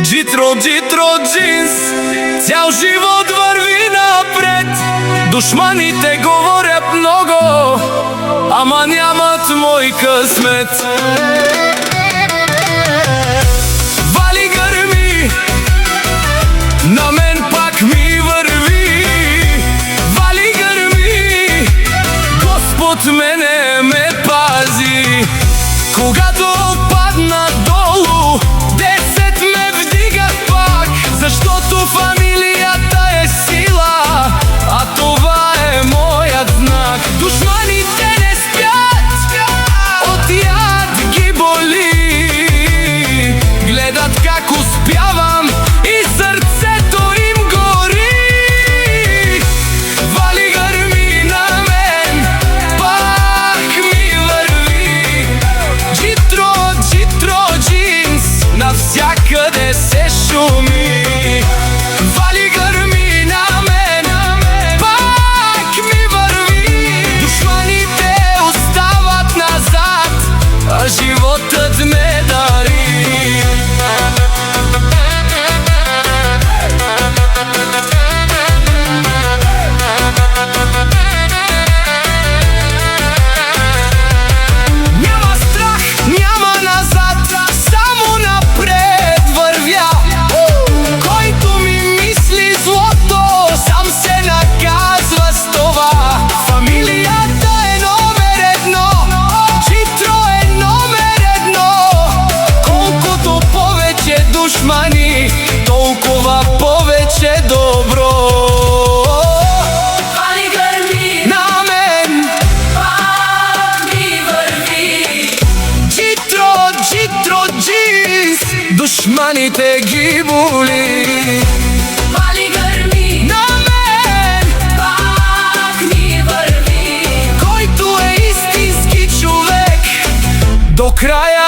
Джитро, джитро, джинс, цял живот върви напред. Душманите говорят много, ама нямат мой късмет. Вали гърми, на мен пак ми върви. Вали гърми, Господ мене ме пази. Когато падна долу, 10 ме вдигат пак, защото фамилията е сила, а това е моят знак. Душманите не спят, от яд ги боли, гледат как успявам и сърцето им гори. Вали гърми, на мен пак ми върви. Джитро, джитро, джинс, навсякъде се шуми. Вали гърми, на мен пак ми върви. Душманите остават назад, а животът ме дари. Няма страх, няма назад, само напред вървя. Който ми мисли злото, сам се наказва с това. Фамилията е номер едно, Джитро е номер едно. Колкото повече душмани, толкова повече добро. Вали гърми, На мен пак ми върви. джитро, джитро, джинс, душманите ги боли. Вали гърми, На мен, пак ми върви. който е истински човек, до края